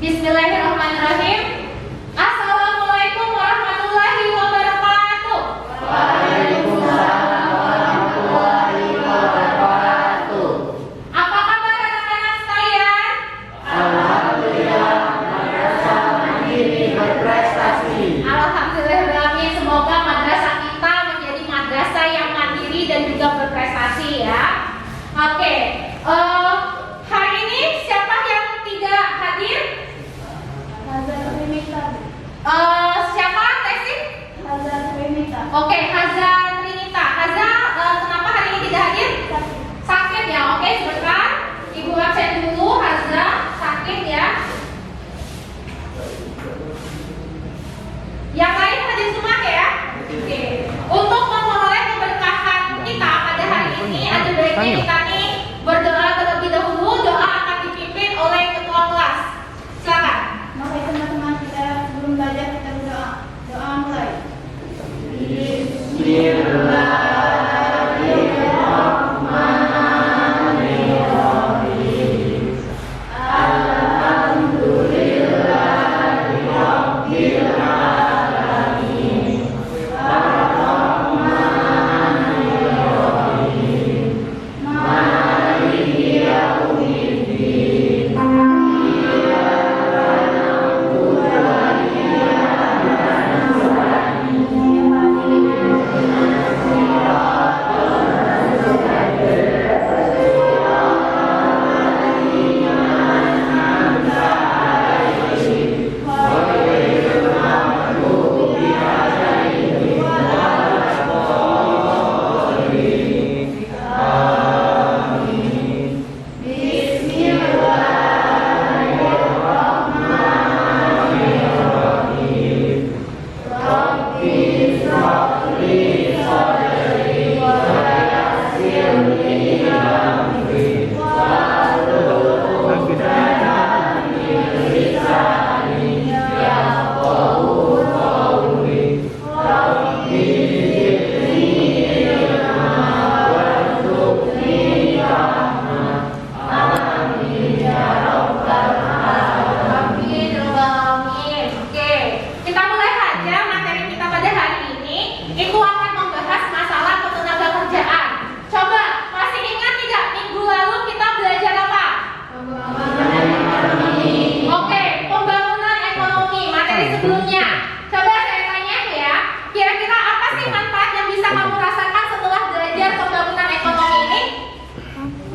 Bismillahirrahmanirrahim. Assalamualaikum warahmatullahi wabarakatuh. Waalaikumsalam warahmatullahi wabarakatuh. Apa kabar anak-anak sekalian? Alhamdulillah, madrasah mandiri berprestasi. Alhamdulillah, semoga madrasah kita menjadi madrasah yang mandiri dan juga berprestasi ya. Oke, hari ini siapa yang tidak hadir? Siapa Tesi? Oke, Haza Trinita. Haza, kenapa hari ini tidak hadir? Sakit ya. Oke, sebentar. Ibu absen dulu. Haza sakit ya. Yang lain hadir semua ya? Oke. Untuk memperoleh keberkahan kita pada hari ini, ada baiknya kita nih berdoa terlebih dahulu. Doa akan dipimpin oleh ketua kelas. Silakan. Maka teman-teman kita sebelum belajar kita berdoa. Doa mulai. Bismillahirrahmanirrahim. Alhamdulillahirabbil alamin. Arrahmanirrahim. Maliki yaumiddin. Amin. Oke, kita mulai saja materi kita pada hari ini. Itu akan membahas masalah ketenagakerjaan. Coba masih ingat tidak minggu lalu kita belajar apa? Oke, pembangunan ekonomi materi sebelumnya. Coba saya tanya ya, kira-kira apa sih manfaat yang bisa kamu rasakan setelah belajar pembangunan ekonomi ini?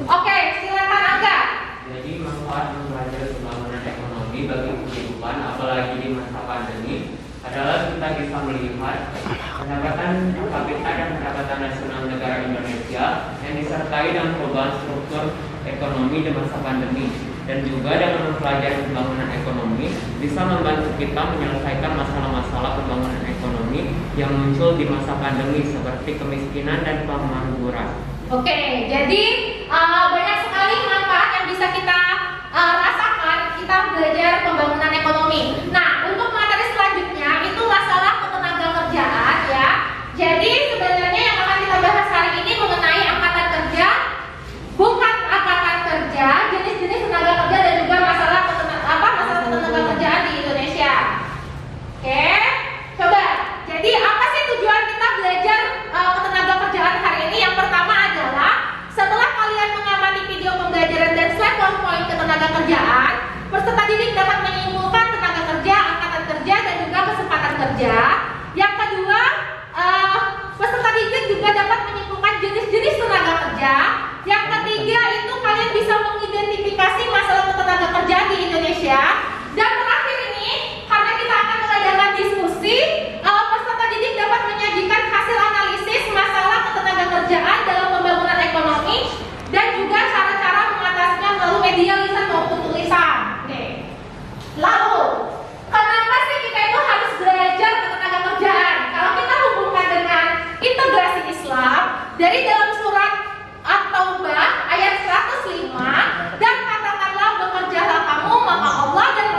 Oke, silakan Angga. Jadi manfaat belajar pembangunan ekonomi bagi kehidupan, apalagi di masa pandemi, adalah kita bisa melihat pendapatan per kapita dan pendapatan nasional negara Indonesia yang disertai dengan perubahan struktur ekonomi di masa pandemi. Dan juga dengan mempelajari pembangunan ekonomi bisa membantu kita menyelesaikan masalah-masalah pembangunan ekonomi yang muncul di masa pandemi seperti kemiskinan dan pengangguran. Oke, jadi banyak sekali manfaat yang bisa kita rasakan kita belajar pembangunan ekonomi. Nah, untuk materi selanjutnya itu masalah ketenagakerjaan ya. Jadi sebenarnya yang akan kita bahas hari ini mengenai angkatan kerja, bukan angkatan kerja, jenis-jenis tenaga kerja dan juga masalah ketenagakerjaan di Indonesia. Oke, coba. Jadi apa sih tujuan kita belajar ketenagakerjaan hari ini? Yang pertama adalah setelah kalian mengamati video pembelajaran dan slide PowerPoint ketenagakerjaan, peserta didik dapat menyimpulkan tenaga kerja, angkatan kerja dan juga kesempatan kerja. Yang kedua, peserta didik juga dapat menyimpulkan jenis-jenis tenaga kerja. Yang ketiga itu kalian bisa mengidentifikasi masalah ketenaga kerjaan di Indonesia. Dan terakhir ini, karena kita akan mengadakan diskusi, peserta didik dapat menyajikan hasil analisis masalah ketenaga kerjaan dalam pembangunan ekonomi dan juga cara-cara mengatasinya melalui media lisan maupun tulisan. Oke. Lalu, kenapa sih kita itu harus belajar ketenaga kerjaan? Kalau kita hubungkan dengan integrasi Islam dari dalam surat At-Taubah ayat 105, dan katakanlah bekerjalah kamu maka Allah dan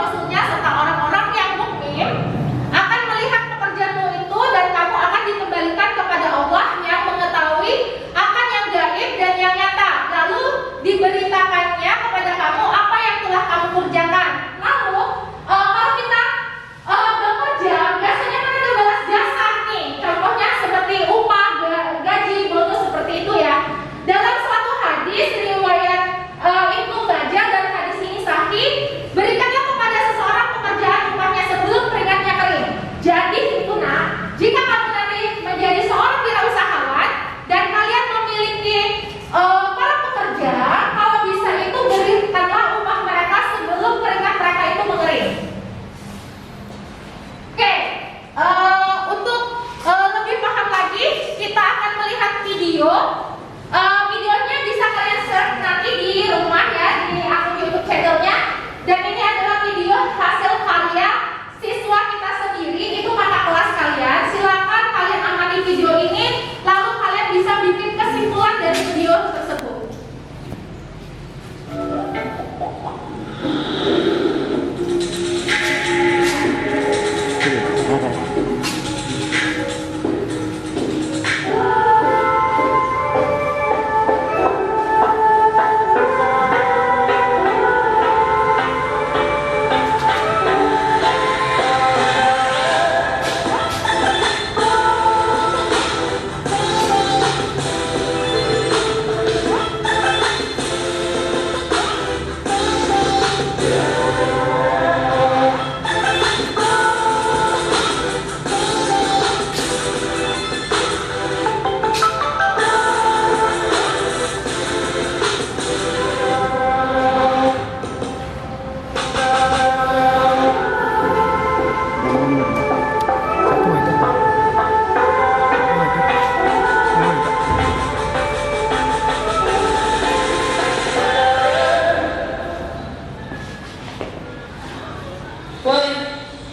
Woi,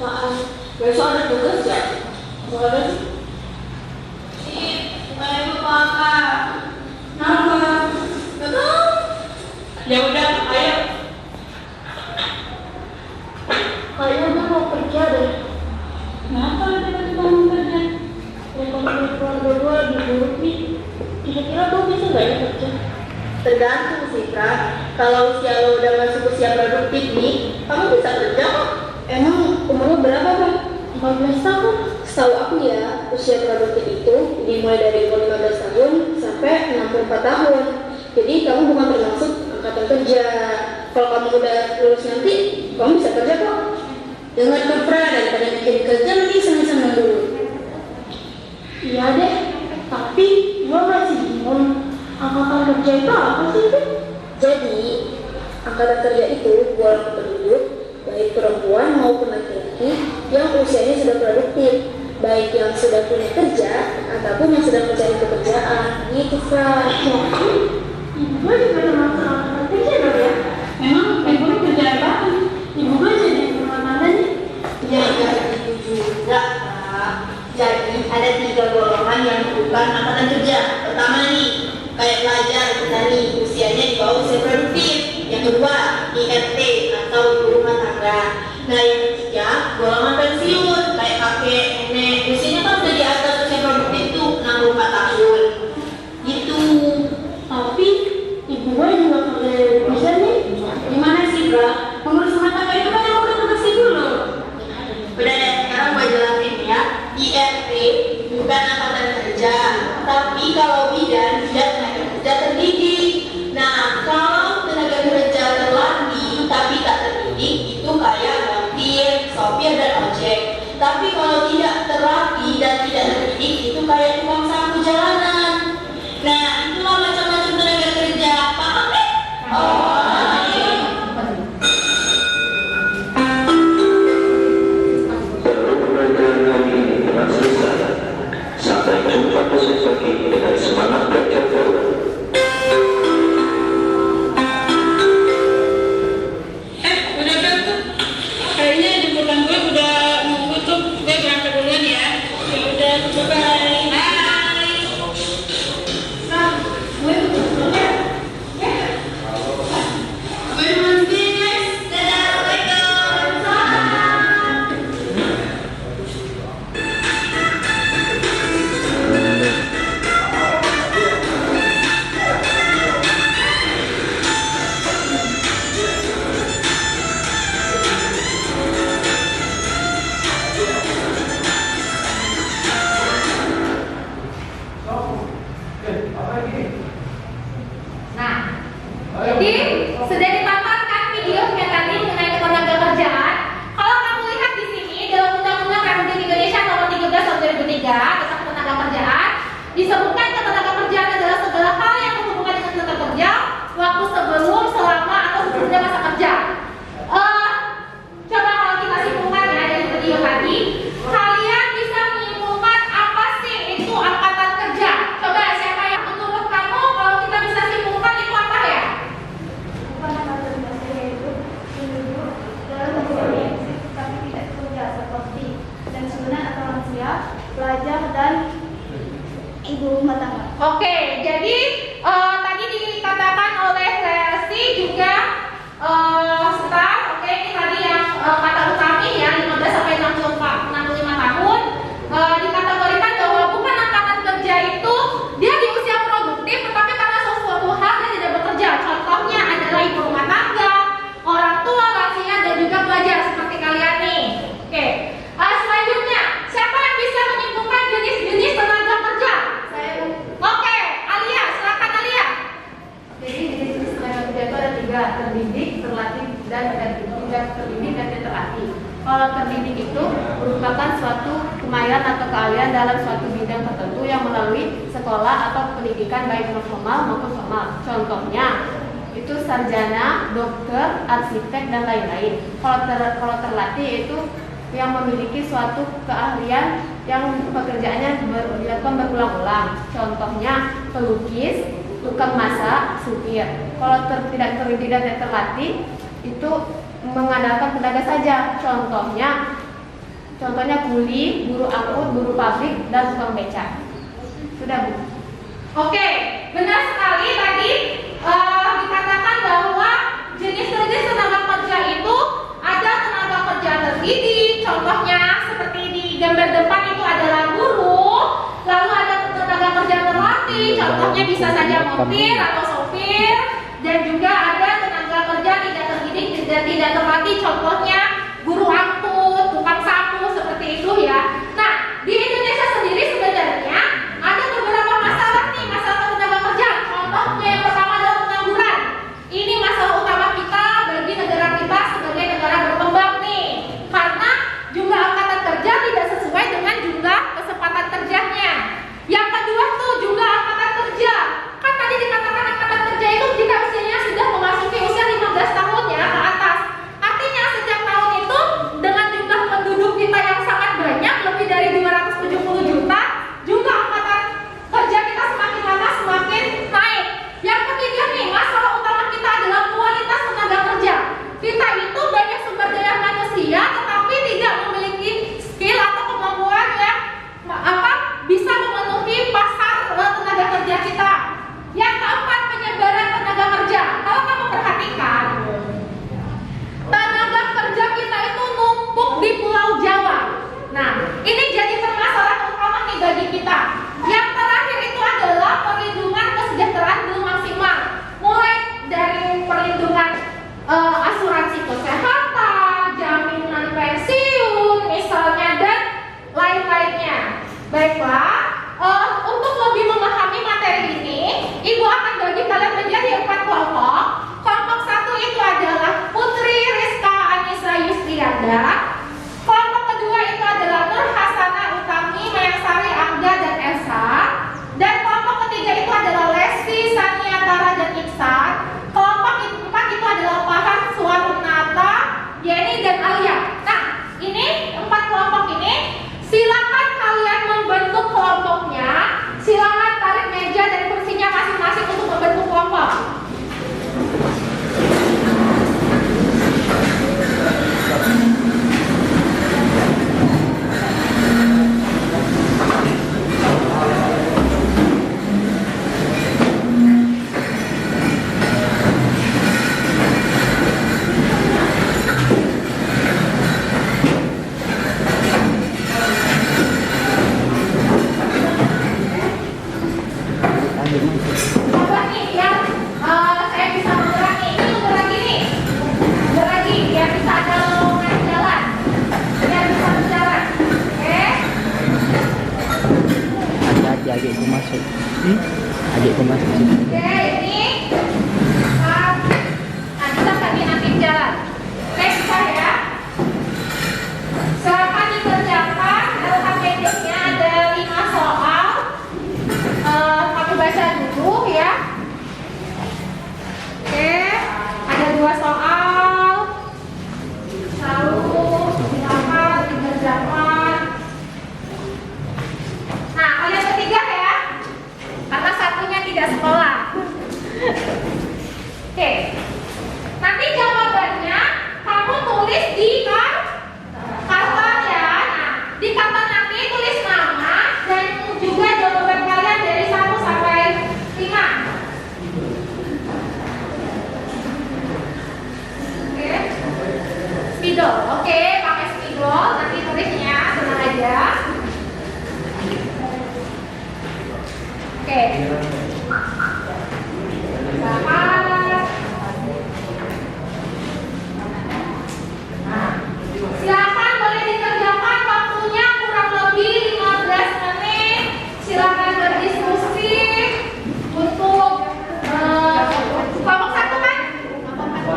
maaf. Besok ada tugas ya? Mau ada sih? Supaya lupa kak. Kenapa? Gak tahu. Ya udah, ayo. Kayaknya gue mau kerja deh. Kenapa tiba-tiba mau kerja? Ekonomi keluarga gue lagi buruk nih. Kira-kira gue bisa gak ya kerja? Tergantung sih kak. Kalau usia lo udah masuk usia produktif nih, kamu bisa kerja kok. Emang umur lo berapa bang? 14 tahun. Setahu aku ya, usia produktif itu dimulai dari umur 15 tahun sampai 64 tahun. Jadi kamu bukan termasuk angkatan kerja. Kalau kamu udah lulus nanti, kamu bisa kerja kok. Dengar kepra daripada bikin kerja nanti senang-senang dulu. Iya deh. Tapi gue masih bingung. Angkatan kerja itu apa sih tuh? Jadi, angkatan kerja itu golongan penduduk, baik perempuan maupun laki-laki yang usianya sudah produktif, baik yang sudah punya kerja ataupun yang sedang mencari pekerjaan. Gitu, Kak. Ibu gue juga termasuk angkatan kerja dong ya? Emang ibu lu kerja apa? Ibu gue jadi rumah tangga nih. Ya, gitu juga, Kak. Jadi, ada 3 golongan yang bukan angkatan kerja. Pertama nih, kayak pelajar kita nih, usianya di bawah usia produktif. Yang kedua, IRT atau ibu rumah tangga. Nah, yang ketiga, golongan pensiun, kayak kakek, nenek, usianya kan udah di atas usia produktif tuh, 64 tahun. Gitu. Tapi ibu gue juga kerja bisa nih. Gimana sih, Kak? Pengurus rumah tangga itu kan yang udah tugas ibu loh. Udah deh, sekarang gue jelasin ya. IRT bukan angkatan kerja, tapi kalau bidan tenaga kerja terdidik. Nah, kalau tenaga kerja terlatih tapi tak terdidik itu kayak montir, sopir dan ojek. Tapi kalau tidak terlatih dan tidak terdidik itu kayak tukang sapu jalanan. Nah, itulah macam-macam tenaga kerja. Paham deh? Oh. Sampai jumpa besok pagi dengan semangat belajar baru. Udah tuh. Kayaknya jemputan gue udah nunggu tuh. Gue berangkat duluan ya. Ya udah, bye-bye. Bye. Nah, gue udah ya. Gue mandi, guys. Dadah, Assalamualaikum. Nah, jadi sudah dipaparkan videonya tadi mengenai ketenaga kerjaan. Kalau kamu lihat di sini dalam Undang-Undang Republik Indonesia Nomor 13 Tahun 2003 tentang ketenaga kerjaan disebutkan ketenaga kerjaan adalah segala hal yang berhubungan dengan tenaga kerja waktu sebelum, selama atau sesudah masa kerja. Coba kalau kita simpulkan ya dari video tadi, kalian bisa menyimpulkan apa sih itu angkatan kerja? Coba siapa yang menurut kamu kalau kita bisa simpulkan itu apa ya? Bukan angkatan kerja yaitu penduduk dalam hubungan eksis tapi tidak kerja seperti pensiunan atau lansia, pelajar dan ibu rumah tangga. Oke, jadi tadi dikatakan oleh Lesti juga terdidik dan terlatih. Kalau terdidik itu merupakan suatu kemahiran atau keahlian dalam suatu bidang tertentu yang melalui sekolah atau pendidikan baik non-formal maupun formal. Contohnya itu sarjana, dokter, arsitek, dan lain-lain. Kalau terlatih itu yang memiliki suatu keahlian yang pekerjaannya dilakukan berulang-ulang. Contohnya pelukis, tukang masak, supir. Kalau tidak terdidik dan terlatih itu mengandalkan tenaga saja. Contohnya kuli, buruh angkut, buruh pabrik, dan tukang beca. Sudah, Bu. Oke, benar sekali tadi dikatakan bahwa jenis-jenis tenaga kerja itu ada tenaga kerja terdidik, contohnya seperti di gambar depan itu adalah buruh, lalu ada tenaga kerja terlatih, contohnya bisa saja montir atau sopir, dan juga ada tenaga kerja tidak terdidik dan tidak terlatih, contohnya buruh angkut, tukang sapu, seperti itu ya. Nah, di Indonesia sendiri sebenarnya ada beberapa masalah nih, masalah tenaga kerja. Contohnya yang pertama adalah pengangguran. Ini masalah utama kita bagi negara kita sebagai negara berkembang nih, karena jumlah angkatan kerja tidak sesuai dengan jumlah kesempatan kerjanya. Yang kedua tuh jumlah angkatan kerja. Kan tadi dikatakan angkatan kerja itu jika usianya sudah memasuki usia 15 tahun ya ke atas. Artinya setiap tahun itu dengan jumlah penduduk kita yang sangat banyak, lebih dari 270 juta, jumlah angkatan kerja kita semakin lama semakin naik. Yang ketiga nih, masalah utama kita adalah kualitas tenaga kerja. Kita itu banyak sumber daya manusia tetapi tidak memiliki skill atau kemampuan yang bisa memenuhi pasar tenaga kerja kita. Yang keempat, penyebaran tenaga kerja. Kalau kamu perhatikan, tenaga kerja kita itu numpuk di Pulau Jawa. Nah, ini jadi permasalahan utama nih bagi kita. Yang terakhir itu adalah perlindungan kesejahteraan belum maksimal. Mulai dari perlindungan asuransi kesehatan, jaminan pensiun, misalnya, dan lain-lainnya. Baiklah, untuk lebih memahami materi ini, Ibu akan bagi kalian menjadi 4 kelompok. Kelompok 1 itu adalah Putri Rizka Anissa Yusrianda. Kelompok kedua itu adalah Nur Hasana Utami, Mayasari Angga, dan Esa. Dan kelompok ketiga itu adalah Lesti Saniatara dan Iksan. Kelompok 4 itu adalah Farhan Suwarnata, Yeni, dan Alia. Nah, ini 4 kelompok ini, silakan kalian membentuk kelompoknya. Silakan tarik meja dan kursinya masing-masing untuk membentuk kelompok. Coba nih yang saya bisa bergerak nih, ini bergerak gini, bergerak gini, biar bisa ada lowongan jalan, biar bisa berjalan. Oke? Ada adikku masuk. Adikku masuk sini. Oke, ini bisa kami nanti jalan. Oke, bisa ya. Silakan dikerjakan. Dalam KPD-nya ada 5 soal. Kamu baca dulu ya. Oke, ada 2 soal. Lalu silakan dikerjakan. Nah, kalian bertiga ya, karena satunya tidak sekolah. Oke, nanti jawabannya kamu tulis di karton ya. Nah, di karton nanti tulis nama dan juga jawaban kalian dari 1 sampai 5. Oke, spidol. Oke, pakai spidol. Nanti tulisnya tenang aja. Oke. Silakan boleh dikerjakan, waktunya kurang lebih 15 menit. Silakan berdiskusi untuk kelompok 1 kan? Kelompok 4.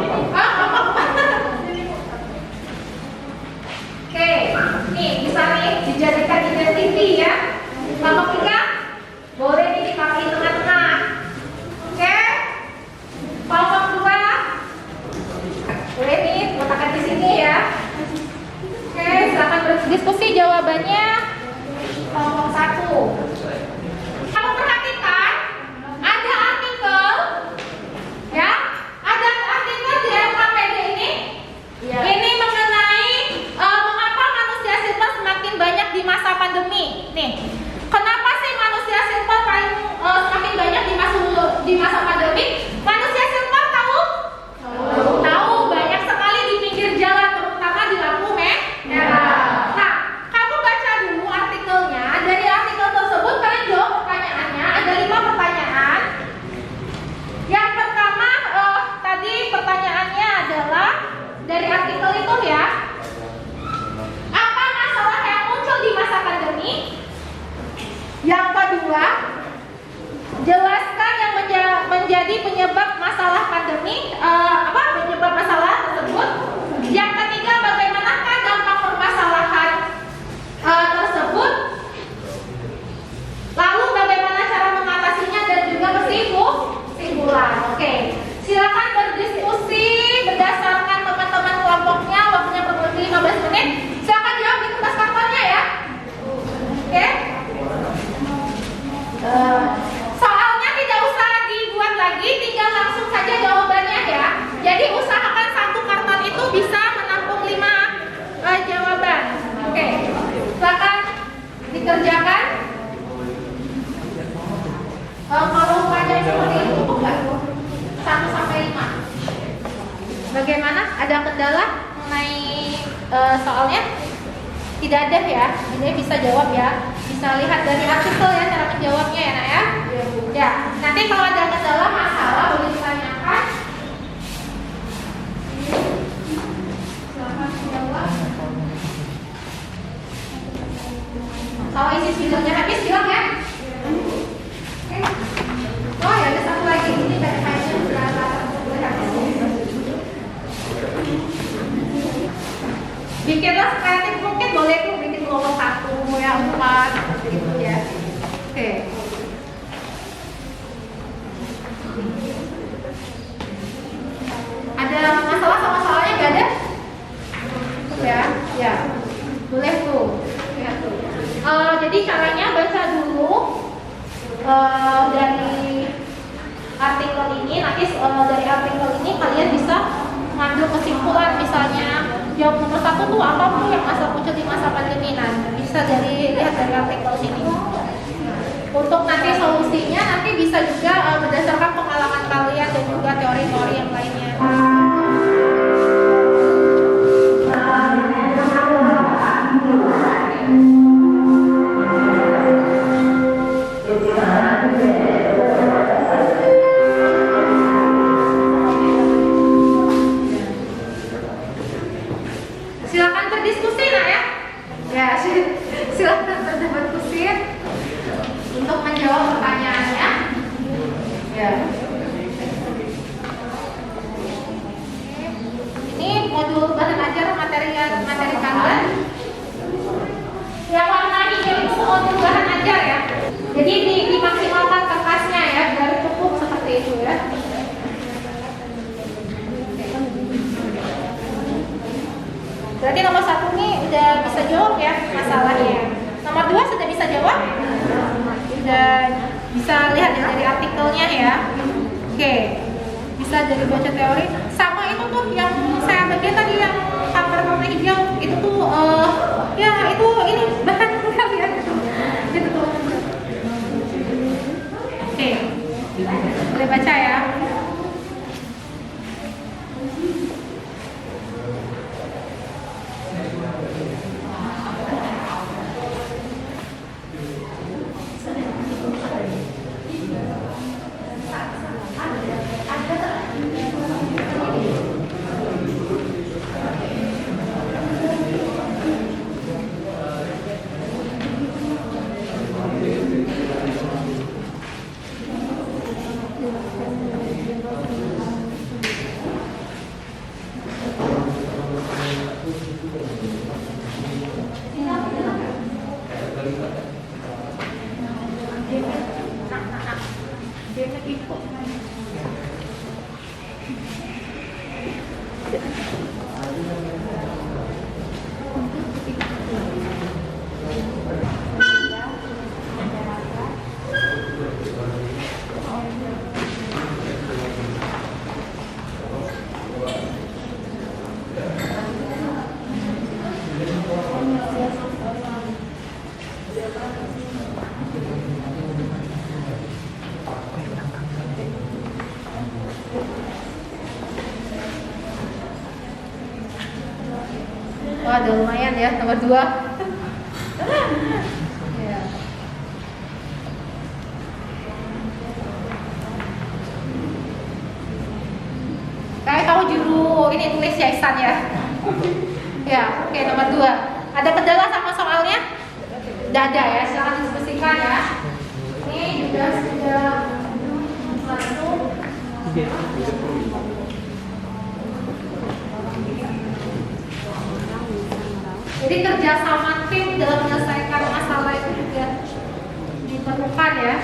berdiskusi jawabannya kelompok 1. Kamu perhatikan ada artikel ya, ada artikel di LKPD ini. Ini mengenai mengapa manusia silver semakin banyak di masa pandemi. Nih, kenapa sih manusia silver semakin banyak di masa pandemi? Manusia silver tahu? Tahu, banyak sekali di pinggir jalan, terutama di lampu merah. Nah, kamu baca dulu artikelnya. Dari artikel tersebut kalian jawab pertanyaannya. Ada 5 pertanyaan. Yang pertama, tadi pertanyaannya adalah dari artikel itu ya. Apa masalah yang muncul di masa pandemi? Yang kedua, jelaskan yang menjadi penyebab masalah pandemi, penyebab masalah tersebut. Yang ketiga, bagaimanakah dampak permasalahan tersebut? Lalu bagaimana cara mengatasinya dan juga kesimpulan. Oke, silakan berdiskusi berdasarkan teman-teman kelompoknya. Waktunya berkurang 15 menit. Silakan jawab di kertas kartonnya ya. Oke. Soalnya tidak usah dibuat lagi, tinggal langsung saja jawabannya ya. Jadi usahakan satu karton itu bisa menampung 5 jawaban. Oke, silakan dikerjakan. Kalau panjang seperti itu cukup nggak? 1 sampai 5. Bagaimana? Ada kendala mengenai soalnya? Tidak ada ya. Ini bisa jawab ya. Bisa lihat dari artikel ya cara menjawabnya ya, Nak ya. Ya, nanti kalau ada kendala masalah boleh ditanyakan. Silakan jawab. Kalau isi sidangnya habis bilang ya. Oke. Oh ya, ada satu lagi. Ini dari kayaknya berapa boleh habis. Bikinlah kreatif mungkin boleh tuh bikin kelompok 1 ya 4 gitu ya. Oke. Ada masalah sama soalnya nggak ada? Ya, ya. Boleh tuh. Lihat tuh. Jadi caranya baca dulu dari artikel ini. Nanti dari artikel ini kalian bisa mengambil kesimpulan, misalnya jawab nomor 1 tuh apa tuh yang muncul di masa pandemi. Nah, bisa lihat dari artikel sini. Untuk nanti solusinya nanti bisa juga berdasarkan pengalaman kalian dan juga teori-teori yang lainnya. Silakan berdiskusi Nak ya. Ya, silakan berdiskusi untuk menjawab pertanyaannya. Ya. Ini modul bahan ajar materi kalian. Yang warna hijau itu modul bahan ajar ya. Jadi dimaksimalkan kertasnya ya biar cukup seperti itu ya. Berarti nomor 1 nih udah bisa jawab ya masalahnya. Nomor 2 sudah bisa jawab? Dan bisa lihat dari artikelnya ya. Oke, bisa dari baca teori. Sama itu tuh yang saya bagian tadi yang cover warna hijau itu tuh ya itu ini bahan kalian gitu tuh. Oke, boleh baca ya. Wah, udah lumayan ya, nomor 2. Ya. Kayak kamu juru ini tulis ya Ihsan ya. Ya, oke, nomor 2. Ada kendala sama soalnya? Tidak ada ya, silahkan diskusikan ya. Ini juga sudah 1. Jadi kerjasama tim dalam menyelesaikan masalah itu juga diperlukan ya.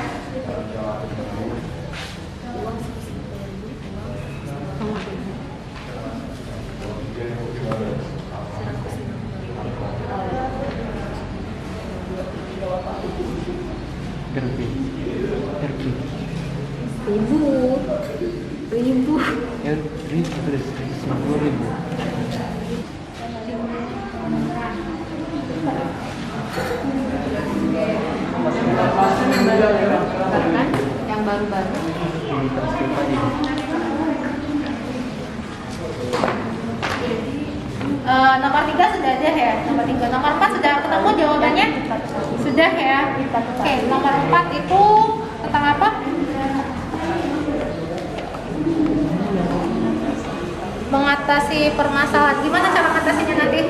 Ribu. Yang ribu. Kan yang baru-baru. Nomor 3 sudah ada ya, nomor 3. Nomor 4 sudah ketemu jawabannya? Sudah ya. Oke, nomor 4 itu tentang apa? Mengatasi permasalahan. Gimana cara mengatasinya nanti?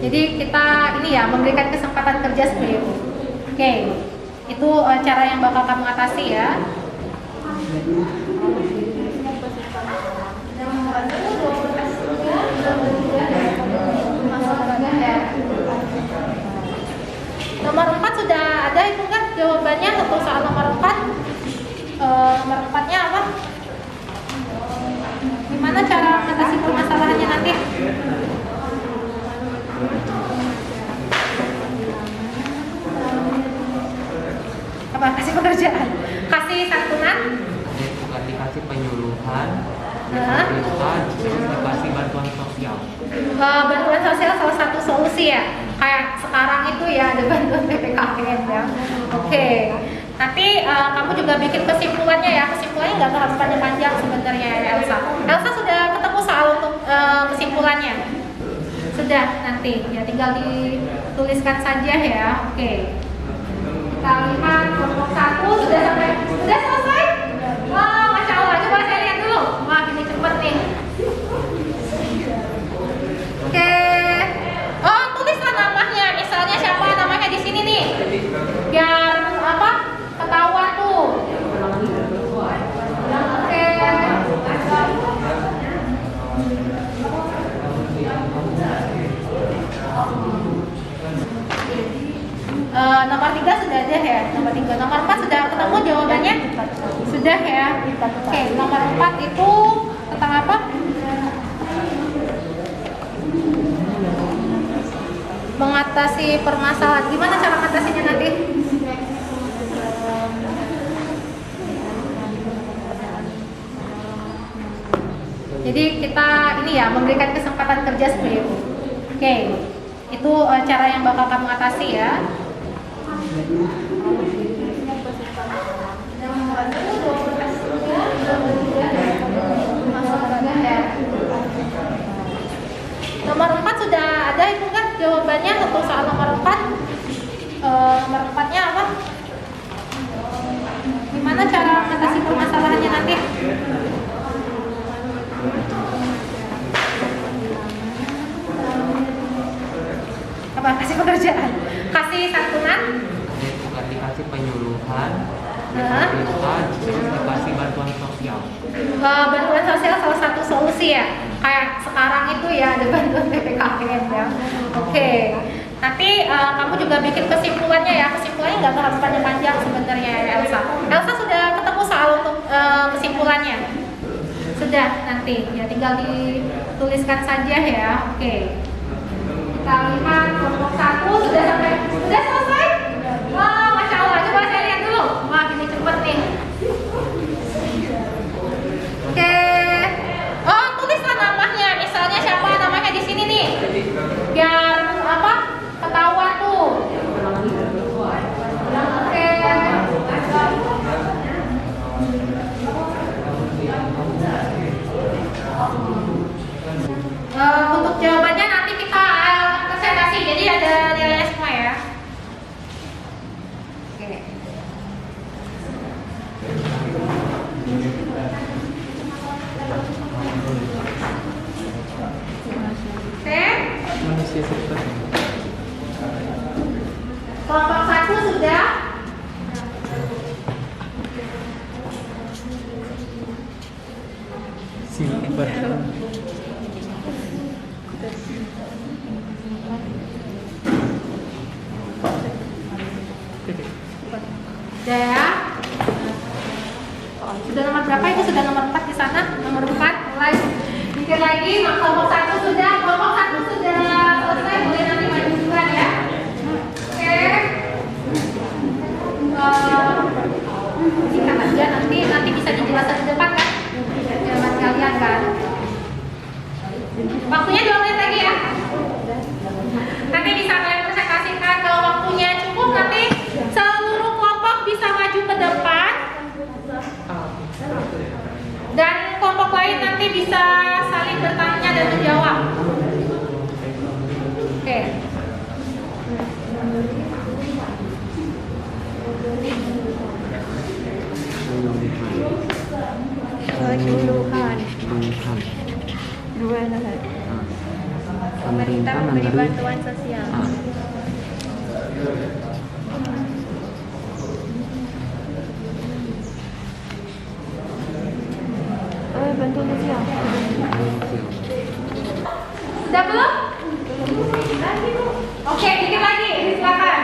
Jadi kita ini ya memberikan kesempatan kerja seperti itu. Oke, itu cara yang bakal kamu atasi ya. Nomor 4 sudah ada itu kan jawabannya untuk soal nomor 4. Nomor 4-nya apa? Gimana cara mengatasi permasalahannya nanti? Apa? Kasih pekerjaan, kasih santunan, bukan dikasih penyuluhan, Hah? dikasih bantuan sosial. Bantuan sosial salah satu solusi ya. Kayak sekarang itu ya ada bantuan PPKM ya. Oke. Nanti kamu juga bikin kesimpulannya ya. Kesimpulannya nggak terlalu panjang-panjang sebenarnya ya Elsa. Elsa sudah ketemu soal untuk kesimpulannya. Sudah nanti ya tinggal dituliskan saja ya. Oke. Kita lihat kelompok 1 sudah selesai? Wah, Masya Allah. Coba saya lihat dulu. Wah, ini cepet nih. Oke. Oh, tulislah namanya. Misalnya siapa namanya di sini nih. Biar apa? Ketahuan tuh. Oke. Nomor 3 sudah ada ya, nomor 3. Nomor 4 sudah ketemu jawabannya? Sudah ya. Oke, nomor 4 itu tentang apa? Mengatasi permasalahan. Gimana cara mengatasinya nanti? Jadi kita ini ya memberikan kesempatan kerja seperti itu. Oke, itu cara yang bakal kamu atasi ya. Nomor 4 sudah ada itu kan jawabannya untuk soal nomor 4. Nomor 4-nya apa? Gimana cara mengatasi permasalahannya nanti? Apa? Kasih pekerjaan, kasih santunan, Bukan dikasih penyuluhan, Hah? dikasih bantuan sosial. Bantuan sosial salah satu solusi ya. Kayak sekarang itu ya ada bantuan PPKM ya. Oke. Nanti kamu juga bikin kesimpulannya ya. Kesimpulannya nggak terlalu panjang-panjang sebenarnya ya Elsa. Elsa sudah ketemu soal untuk kesimpulannya? Sudah nanti ya tinggal dituliskan saja ya. Oke. Kita lihat kelompok 1 sudah selesai? Wah, Masya Allah. Coba saya lihat dulu. Wah, ini cepet nih. Oke. Oh, tulislah namanya. Misalnya siapa namanya di sini nih. Biar apa? Ketahuan tuh. Oke. Silver. Udah ya. Sudah nomor berapa? Itu sudah nomor 4 di sana. Nomor 4 mulai mikir lagi. Kelompok 1 sudah, kelompok 1 sudah selesai. Boleh nanti maju duluan ya. Oke. Singkat aja, nanti bisa dijelaskan di depan kan? Jawaban kalian kan. Waktunya 2 menit lagi ya. Nanti bisa kalian presentasikan. Kalau waktunya cukup, nanti seluruh kelompok bisa maju ke depan. Dan kelompok lain nanti bisa saling bertanya dan menjawab. Oke. Keluluhan Keluluhan. dua lah. Pemerintah Memberi memberi bantuan sosial. Bantuan sosial. Sudah belum? Oke, dikit lagi. Silakan.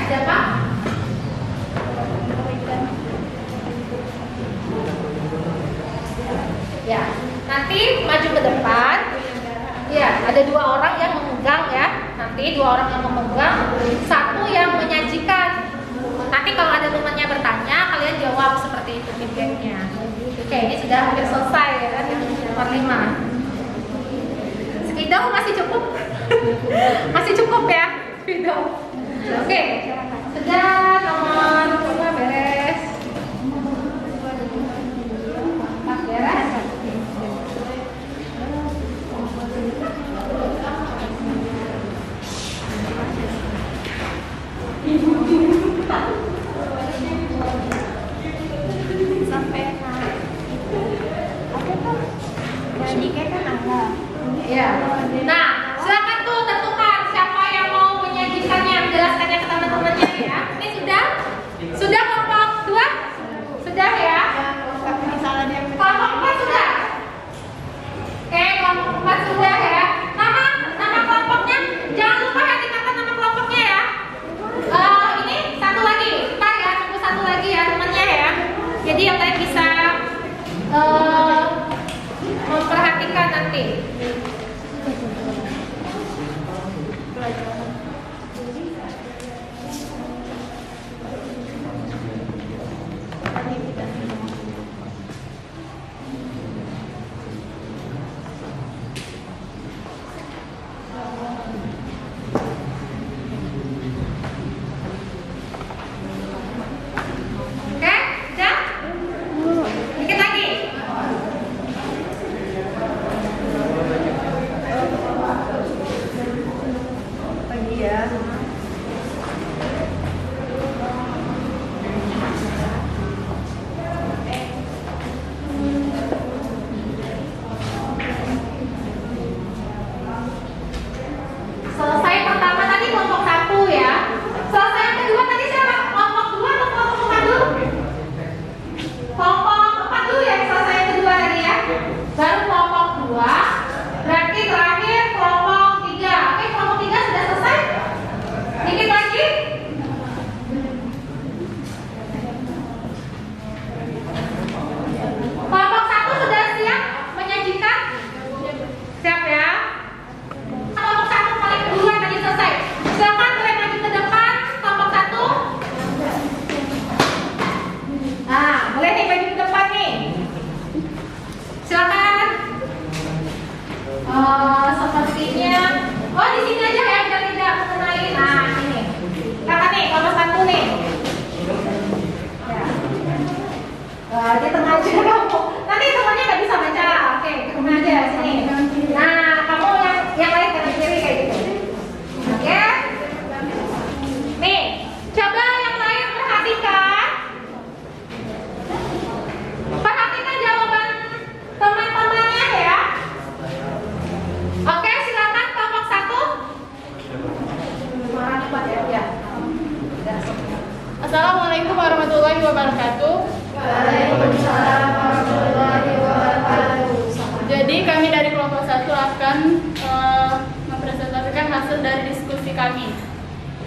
Ada apa? Ya, nanti maju ke depan. Ya, ada 2 orang yang memegang ya. Nanti 2 orang yang memegang, 1 yang menyajikan. Nanti kalau ada temannya bertanya, kalian jawab seperti itu feedbacknya. Oke, ini sudah hampir selesai ya kan? Nomor 5. Sekitar masih cukup? Masih cukup ya? Video. Oke, sudah nomor 2 beres. Beres. Sampai jadi kan ada. Ya. Nah, silakan tuh tentukan siapa yang mau menyajikannya, menjelaskannya ke teman-temannya ya. Ini sudah wabarakatuh. Waalaikumsalam warahmatullahi wabarakatuh. Jadi kami dari kelompok 1 akan mempresentasikan hasil dari diskusi kami.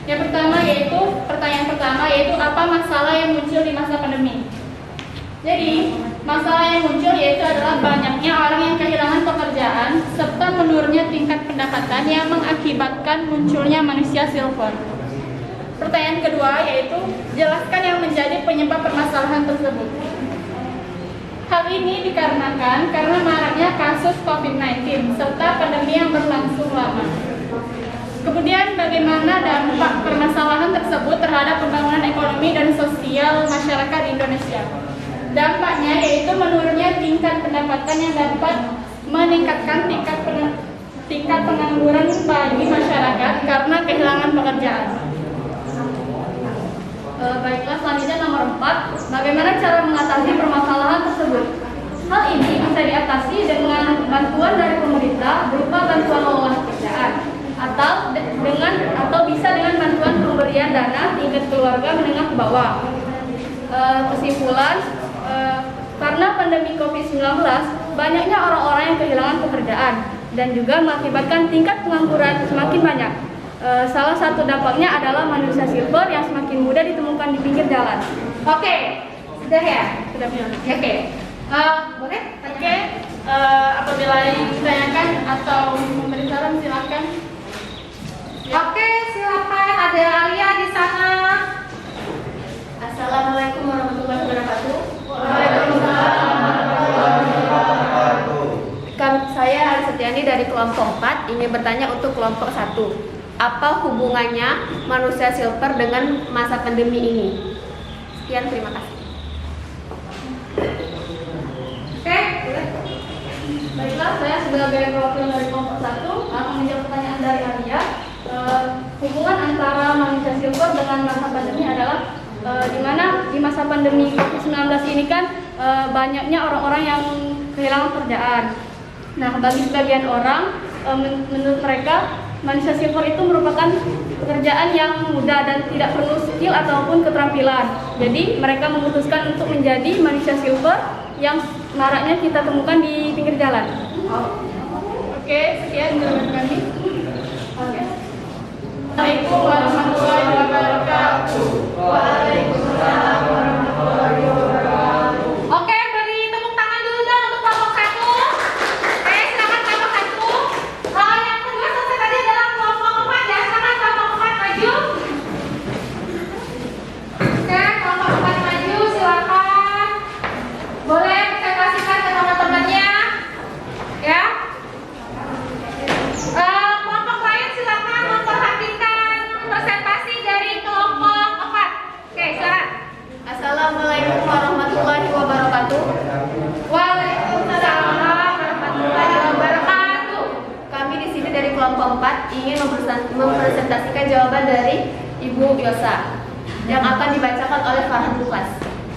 Yang pertama yaitu pertanyaan pertama yaitu apa masalah yang muncul di masa pandemi. Jadi masalah yang muncul yaitu adalah banyaknya orang yang kehilangan pekerjaan serta menurunnya tingkat pendapatan yang mengakibatkan munculnya manusia silver. Pertanyaan kedua yaitu jelaskan yang menjadi penyebab permasalahan tersebut. Hal ini dikarenakan karena maraknya kasus COVID-19 serta pandemi yang berlangsung lama. Kemudian bagaimana dampak permasalahan tersebut terhadap pembangunan ekonomi dan sosial masyarakat di Indonesia. Dampaknya yaitu menurunnya tingkat pendapatan yang dapat meningkatkan tingkat pengangguran bagi masyarakat karena kehilangan pekerjaan. Baiklah, selanjutnya nomor 4, bagaimana cara mengatasi permasalahan tersebut. Hal ini bisa diatasi dengan bantuan dari pemerintah berupa bantuan lowongan pekerjaan atau bisa dengan bantuan pemberian dana tingkat keluarga menengah ke bawah. Kesimpulan, karena pandemi COVID-19, banyaknya orang-orang yang kehilangan pekerjaan dan juga mengakibatkan tingkat pengangguran semakin banyak. Salah satu dampaknya adalah manusia silver yang semakin mudah ditemukan di pinggir jalan. Oke, sudah ya? Sudah bilang. Oke. Boleh? Oke, apabila ingin ditanyakan atau memberi saran silakan. Oke, silakan. Ada Alia di sana. Assalamualaikum warahmatullahi wabarakatuh. Saya Ari Setiani dari kelompok 4 ingin bertanya untuk kelompok 1. Apa hubungannya manusia silver dengan masa pandemi ini? Sekian, terima kasih. Oke, boleh. Baiklah, saya sebagai perwakilan dari kelompok 1 akan menjawab pertanyaan dari Alia. Hubungan antara manusia silver dengan masa pandemi adalah di mana di masa pandemi COVID-19 ini kan banyaknya orang-orang yang kehilangan pekerjaan. Nah, bagi sebagian orang, menurut mereka manusia silver itu merupakan pekerjaan yang mudah dan tidak perlu skill ataupun keterampilan. Jadi mereka memutuskan untuk menjadi manusia silver yang maraknya kita temukan di pinggir jalan. Oke, sekian jawaban kami. Oke. Assalamualaikum warahmatullahi wabarakatuh. Waalaikumsalam warahmatullahi wabarakatuh. Oke, beri tepuk tangan dulu dong untuk kelompok 1. Oke, silakan kelompok 1. Yang kedua selesai tadi adalah kelompok 4 ya. Silakan kelompok 4 maju. Oke, kelompok 4 maju, silakan. Boleh presentasikan ke teman-temannya. Ya. Kelompok lain silakan memperhatikan presentasi dari kelompok 4. Oke, silakan. Assalamualaikum warahmatullahi wabarakatuh. Waalaikumsalam warahmatullahi wabarakatuh. Kami di sini dari kelompok 4 ingin mempresentasikan jawaban dari Ibu Yosa yang akan dibacakan oleh Farhan Lukas.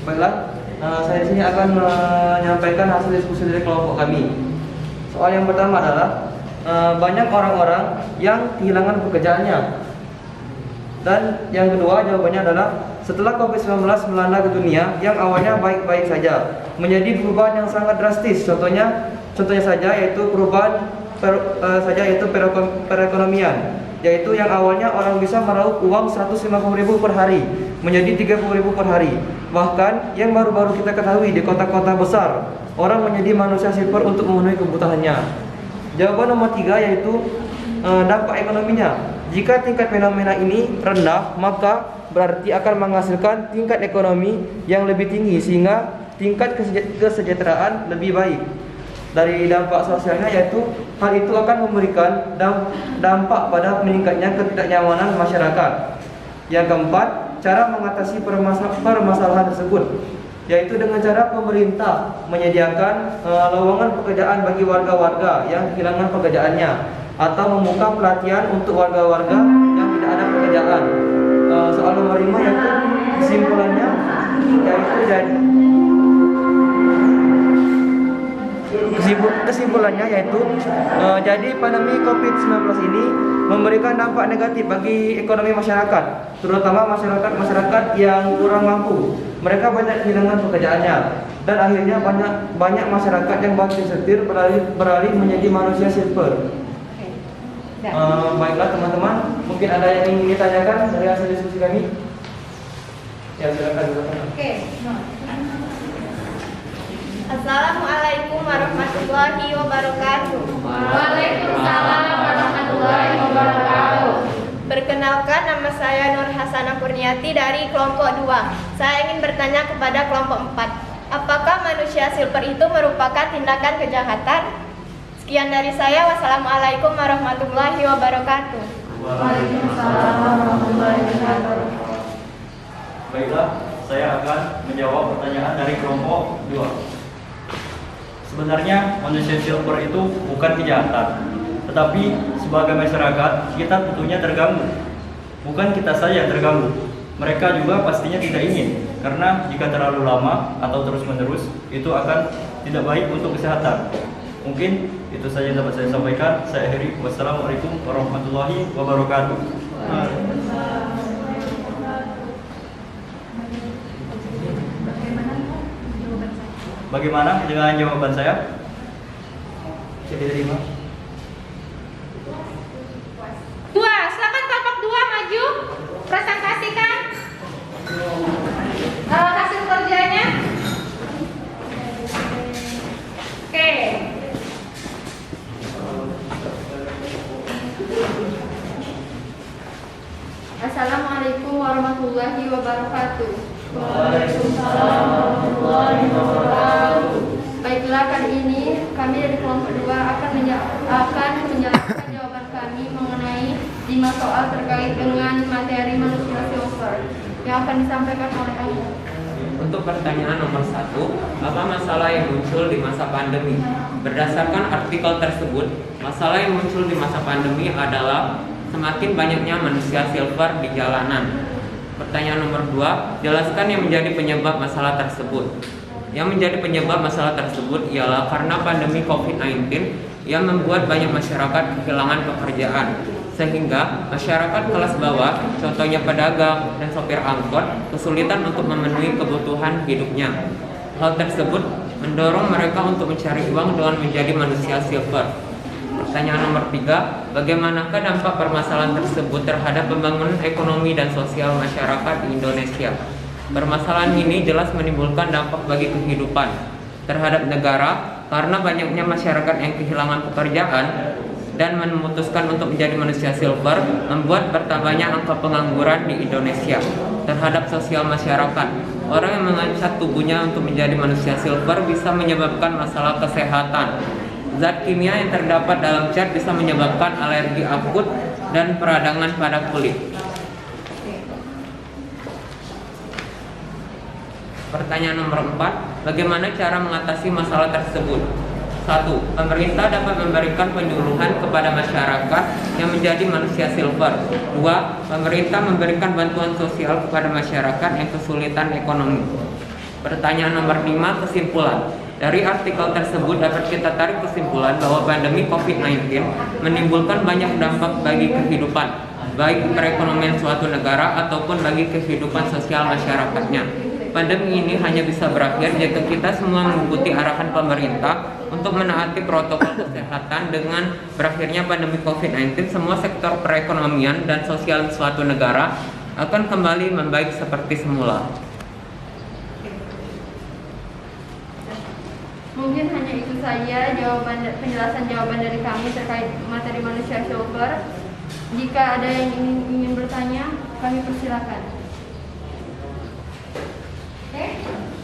Baiklah, saya di sini akan menyampaikan hasil diskusi dari kelompok kami. Soal yang pertama adalah banyak orang-orang yang kehilangan pekerjaannya. Dan yang kedua jawabannya adalah setelah COVID-19 melanda ke dunia yang awalnya baik-baik saja menjadi perubahan yang sangat drastis. Contohnya saja yaitu perubahan perekonomian, yaitu yang awalnya orang bisa meraup uang 150.000 per hari menjadi 30.000 per hari. Bahkan yang baru-baru kita ketahui di kota-kota besar orang menjadi manusia silver untuk memenuhi kebutuhannya. Jawaban nomor 3 yaitu dampak ekonominya. Jika tingkat fenomena ini rendah, maka berarti akan menghasilkan tingkat ekonomi yang lebih tinggi sehingga tingkat kesejahteraan lebih baik. Dari dampak sosialnya yaitu hal itu akan memberikan dampak pada meningkatnya ketidaknyamanan masyarakat. Yang keempat, cara mengatasi permasalahan tersebut yaitu dengan cara pemerintah menyediakan lowongan pekerjaan bagi warga-warga yang kehilangan pekerjaannya atau membuka pelatihan untuk warga-warga yang tidak ada pekerjaan. Soal nomor 5 yaitu kesimpulannya Kesimpulannya yaitu jadi pandemi COVID-19 ini memberikan dampak negatif bagi ekonomi masyarakat, terutama masyarakat yang kurang mampu. Mereka banyak kehilangan pekerjaannya dan akhirnya banyak masyarakat yang banting setir beralih menjadi manusia silver. Baiklah teman-teman, mungkin ada yang ingin ditanyakan dari hasil diskusi kami? Ya silakan. Oke. Assalamualaikum warahmatullahi wabarakatuh. Waalaikumsalam warahmatullahi wabarakatuh. Perkenalkan, nama saya Nur Hasanah Kurniati dari kelompok 2. Saya ingin bertanya kepada kelompok 4. Apakah manusia silver itu merupakan tindakan kejahatan? Sekian dari saya. Wassalamualaikum warahmatullahi wabarakatuh. Waalaikumsalam warahmatullahi wabarakatuh. Baiklah, saya akan menjawab pertanyaan dari kelompok 2. Sebenarnya manusia silver itu bukan kejahatan, tetapi sebagai masyarakat kita tentunya terganggu. Bukan kita saja yang terganggu, mereka juga pastinya tidak ingin, karena jika terlalu lama atau terus-menerus itu akan tidak baik untuk kesehatan. Mungkin itu saja yang dapat saya sampaikan. Saya akhiri. Wassalamualaikum warahmatullahi wabarakatuh. Bagaimana dengan jawaban saya? Jadi terima. Dua, silakan kelompok 2 maju, presentasikan hasil kerjanya. Oke. Assalamualaikum warahmatullahi wabarakatuh. Waalaikumsalam warahmatullahi wabarakatuh. Baiklah, kali ini kami dari kelompok 2 akan menjelaskan jawaban kami mengenai 5 soal terkait dengan materi manusia silver yang akan disampaikan oleh kami. Untuk pertanyaan nomor 1, apa masalah yang muncul di masa pandemi? Berdasarkan artikel tersebut, masalah yang muncul di masa pandemi adalah semakin banyaknya manusia silver di jalanan. Pertanyaan nomor 2, jelaskan yang menjadi penyebab masalah tersebut. Yang menjadi penyebab masalah tersebut ialah karena pandemi COVID-19 yang membuat banyak masyarakat kehilangan pekerjaan, sehingga masyarakat kelas bawah, contohnya pedagang dan sopir angkot, kesulitan untuk memenuhi kebutuhan hidupnya. Hal tersebut mendorong mereka untuk mencari uang dengan menjadi manusia silver. Pertanyaan nomor 3, bagaimanakah dampak permasalahan tersebut terhadap pembangunan ekonomi dan sosial masyarakat di Indonesia? Permasalahan ini jelas menimbulkan dampak bagi kehidupan terhadap negara karena banyaknya masyarakat yang kehilangan pekerjaan dan memutuskan untuk menjadi manusia silver membuat bertambahnya angka pengangguran di Indonesia. Terhadap sosial masyarakat, orang yang mengancam tubuhnya untuk menjadi manusia silver bisa menyebabkan masalah kesehatan. Zat kimia yang terdapat dalam cat bisa menyebabkan alergi akut dan peradangan pada kulit. Pertanyaan nomor 4, bagaimana cara mengatasi masalah tersebut? 1. Pemerintah dapat memberikan penyuluhan kepada masyarakat yang menjadi manusia silver. 2. Pemerintah memberikan bantuan sosial kepada masyarakat yang kesulitan ekonomi. Pertanyaan nomor 5, kesimpulan. Dari artikel tersebut dapat kita tarik kesimpulan bahwa pandemi COVID-19 menimbulkan banyak dampak bagi kehidupan, baik perekonomian suatu negara ataupun bagi kehidupan sosial masyarakatnya. Pandemi ini hanya bisa berakhir jika kita semua mengikuti arahan pemerintah untuk menaati protokol kesehatan. Dengan berakhirnya pandemi COVID-19, semua sektor perekonomian dan sosial suatu negara akan kembali membaik seperti semula. Mungkin hanya itu saja penjelasan jawaban dari kami terkait materi manusia silver. Jika ada yang ingin bertanya, kami persilakan.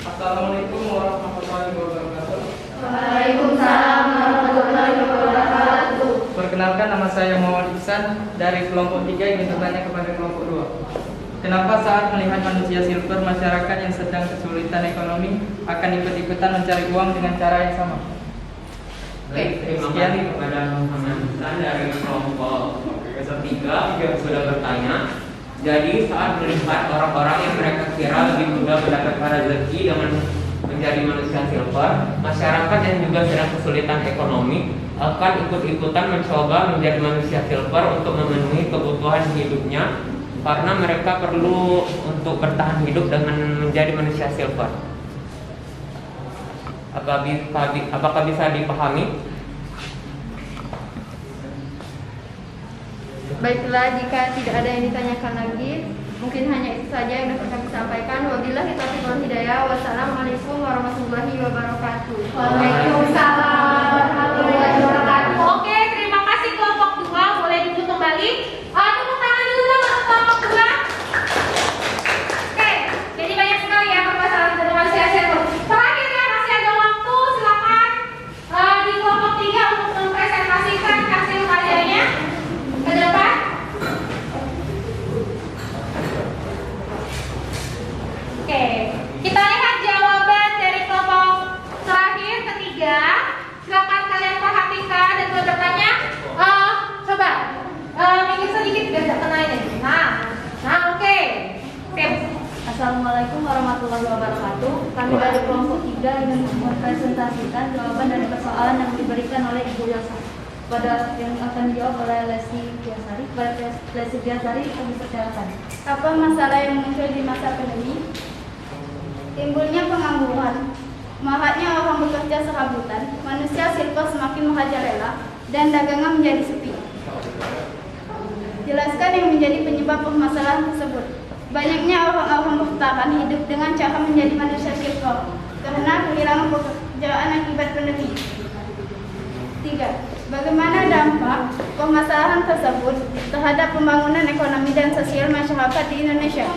Assalamualaikum warahmatullahi wabarakatuh. Waalaikumsalam warahmatullahi wabarakatuh. Perkenalkan, nama saya Muhammad Ihsan dari kelompok 3 ingin bertanya kepada kelompok 2. Kenapa saat melihat manusia silver, masyarakat yang sedang kesulitan ekonomi akan ikut-ikutan mencari uang dengan cara yang sama? Baik, terima kasih kepada Muhammad Ihsan dari kelompok 3 yang sudah bertanya. Jadi saat melihat orang-orang yang mereka kira lebih mudah mendapatkan rezeki dengan menjadi manusia silver, masyarakat yang juga sedang kesulitan ekonomi akan ikut-ikutan mencoba menjadi manusia silver untuk memenuhi kebutuhan hidupnya, karena mereka perlu untuk bertahan hidup dengan menjadi manusia silver. Apakah bisa dipahami? Baiklah, jika tidak ada yang ditanyakan lagi, mungkin hanya itu saja yang dapat kami sampaikan. Wabillahi taufiq wal hidayah. Wassalamualaikum warahmatullahi wabarakatuh. Waalaikumsalam warahmatullahi wabarakatuh. Oke, terima kasih kelompok 2. Boleh duduk kembali. Tepuk tangan dulu dong untuk kelompok 2. Oke, jadi banyak sekali ya permasalahan dari manusia silver. Terakhir ya, masih ada waktu. Silakan di kelompok 3 untuk mempresentasikan hasil karyanya ke depan. Oke, kita lihat jawaban dari kelompok terakhir ketiga. Silakan kalian perhatikan dan boleh bertanya. Coba minggir sedikit biar tidak kena ini. Nah, oke. Assalamualaikum warahmatullahi wabarakatuh. Kami dari kelompok 3 ingin mempresentasikan jawaban dari persoalan yang diberikan oleh Ibu Yosa. Pada yang akan dijawab oleh Lesti Biasari. Pada Lesti Biasari kami percayakan. Apa masalah yang muncul di masa pandemi? Timbulnya pengangguran, maraknya orang bekerja serabutan, manusia silver semakin merajalela, dan dagangan menjadi sepi. Jelaskan yang menjadi penyebab permasalahan tersebut. Banyaknya orang-orang bertahan hidup dengan cara menjadi manusia silver karena kehilangan pekerjaan akibat pandemi. 3. Bagaimana dampak permasalahan tersebut terhadap pembangunan ekonomi dan sosial masyarakat di Indonesia?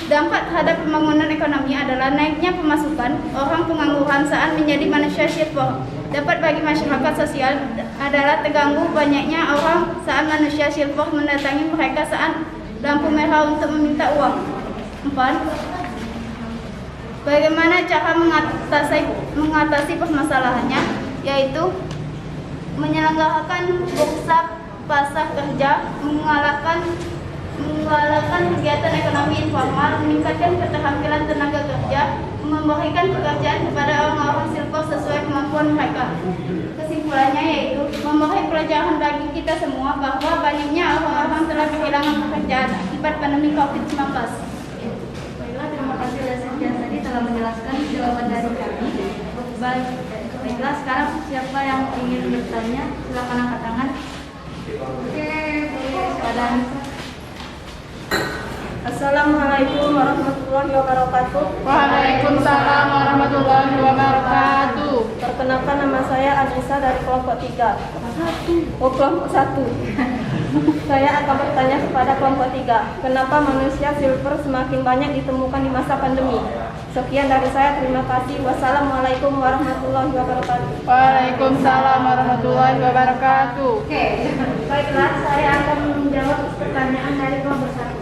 Dampak terhadap pembangunan ekonomi adalah naiknya pemasukan orang pengangguran saat menjadi manusia silver. Dapat bagi masyarakat sosial adalah terganggu banyaknya orang saat manusia silver mendatangi mereka saat lampu merah untuk meminta uang. 4. Bagaimana cara mengatasi permasalahannya? Yaitu menyelenggarakan workshop pasar kerja, menggalakkan kegiatan ekonomi informal, meningkatkan keterampilan tenaga kerja, memberikan pekerjaan kepada orang-orang silver sesuai kemampuan mereka. Kesimpulannya yaitu memberi pelajaran bagi kita semua bahwa banyaknya orang-orang telah kehilangan pekerjaan akibat pandemi COVID-19. Baiklah, terima kasih Lesti Biasari telah menjelaskan jawaban dari kami. Baiklah, sekarang siapa yang ingin bertanya? Silakan angkat tangan. Oke, pada Assalamualaikum warahmatullahi wabarakatuh. Waalaikumsalam warahmatullahi wabarakatuh. Perkenalkan, nama saya Anissa dari kelompok 3. Kelompok 1. Saya akan bertanya kepada kelompok 3. Kenapa manusia silver semakin banyak ditemukan di masa pandemi? Sekian dari saya, terima kasih. Wassalamualaikum warahmatullahi wabarakatuh. Waalaikumsalam warahmatullahi wabarakatuh. Oke, baiklah, saya akan menjawab pertanyaan dari kelompok 1.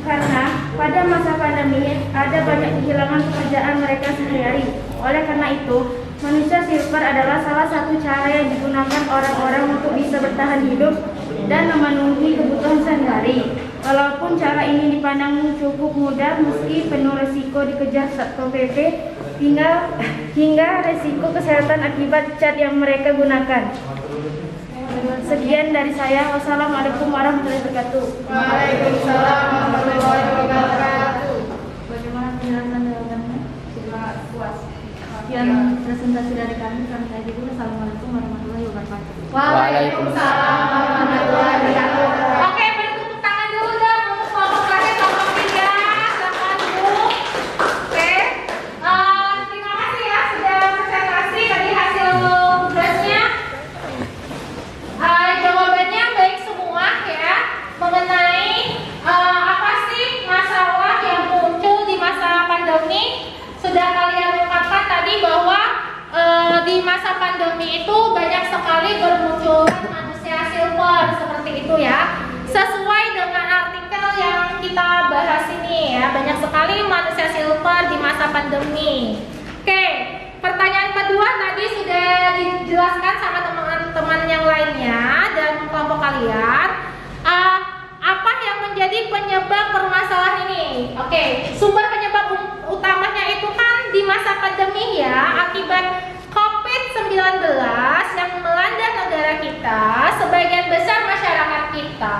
Karena pada masa pandemi ada banyak kehilangan pekerjaan mereka sehari-hari. Oleh karena itu, manusia silver adalah salah satu cara yang digunakan orang-orang untuk bisa bertahan hidup dan memenuhi kebutuhan sehari-hari. Walaupun cara ini dipandang cukup mudah meski penuh resiko dikejar Satpol PP hingga resiko kesehatan akibat cat yang mereka gunakan. Sekian dari saya. Wassalamualaikum warahmatullahi wabarakatuh. Waalaikumsalam warahmatullahi wabarakatuh. Bagaimana penjelasan jawabannya? Puas. Sekian presentasi dari kami. Kami akhiri dulu. Assalamualaikum warahmatullahi wabarakatuh. Waalaikumsalam warahmatullahi wabarakatuh. Oke, beri tepuk tangan dulu dong untuk kelompok terakhir, kelompok 3. Silakan Bu. Oke, terima kasih ya sudah presentasi tadi hasil tugasnya. Jawabannya baik semua ya mengenai apa sih masalah yang muncul di masa pandemi. Sudah kalian ungkapkan tadi bahwa di masa pandemi itu banyak sekali bermunculan manusia silver seperti itu ya. Sesuai dengan artikel yang kita bahas ini ya, banyak sekali manusia silver di masa pandemi. Oke, pertanyaan kedua tadi sudah dijelaskan sama teman-teman yang lainnya dan kelompok kalian. Apa yang menjadi penyebab permasalahan ini? Oke, sumber penyebab utama di masa pandemi ya, akibat COVID-19 yang melanda negara kita, sebagian besar masyarakat kita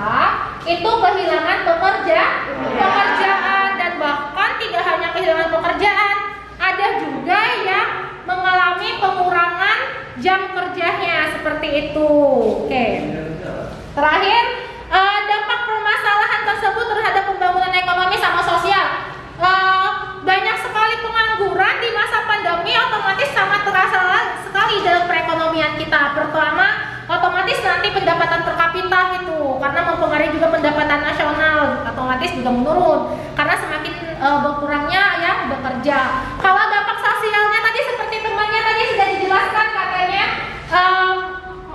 itu kehilangan pekerjaan, dan bahkan tidak hanya kehilangan pekerjaan, ada juga yang mengalami pengurangan jam kerjanya seperti itu. Oke. Terakhir, dampak permasalahan tersebut terhadap pembangunan ekonomi sama sosial. Banyak sekali pengangguran di masa pandemi, otomatis sangat terasa sekali dalam perekonomian kita. Pertama, otomatis nanti pendapatan per kapita itu, karena mempengaruhi juga pendapatan nasional, otomatis juga menurun karena semakin berkurangnya yang bekerja. Kalau dampak sosialnya tadi seperti temannya tadi sudah dijelaskan, katanya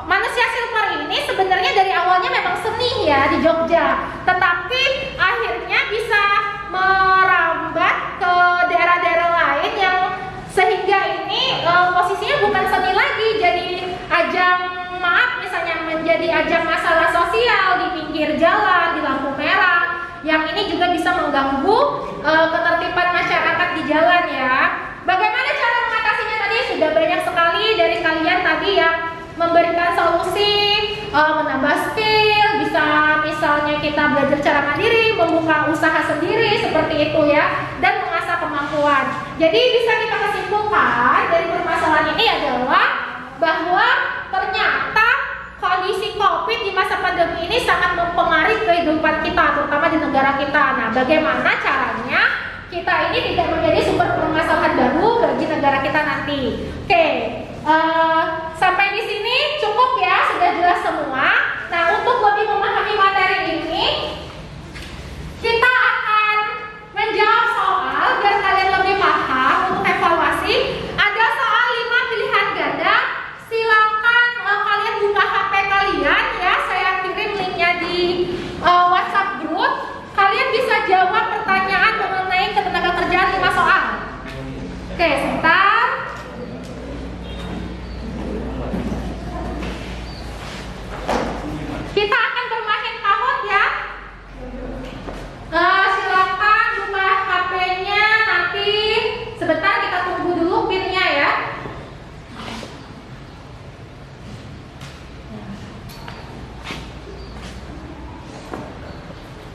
manusia silver ini sebenarnya dari awalnya memang seni ya di Jogja, tetapi akhirnya bisa merambat ke daerah-daerah lain yang sehingga ini posisinya bukan seni lagi, jadi ajang, maaf misalnya menjadi ajang masalah sosial di pinggir jalan, di lampu merah, yang ini juga bisa mengganggu ketertiban masyarakat di jalan ya. Bagaimana cara mengatasinya tadi sudah banyak sekali dari kalian tadi yang memberikan solusi, menambah skill, bisa misalnya kita belajar cara mandiri, membuka usaha sendiri seperti itu ya, dan mengasah kemampuan. Jadi bisa kita kesimpulkan dari permasalahan ini adalah bahwa ternyata kondisi COVID di masa pandemi ini sangat mempengaruhi kehidupan kita, terutama di negara kita. Nah, bagaimana caranya kita ini tidak menjadi sumber permasalahan baru bagi negara kita nanti? Oke. Sampai di sini cukup ya, sudah jelas semua. Nah, untuk lebih memahami materi ini, kita akan menjawab soal biar kalian lebih paham. Untuk evaluasi, ada soal 5 pilihan ganda. Silakan kalian buka HP kalian ya, saya kirim linknya di WhatsApp group. Kalian bisa jawab pertanyaan mengenai ketenagakerjaan 5 soal. Oke, sebentar. Kita akan bermain kahut ya. Silakan buka HP-nya, nanti sebentar kita tunggu dulu pinnya ya.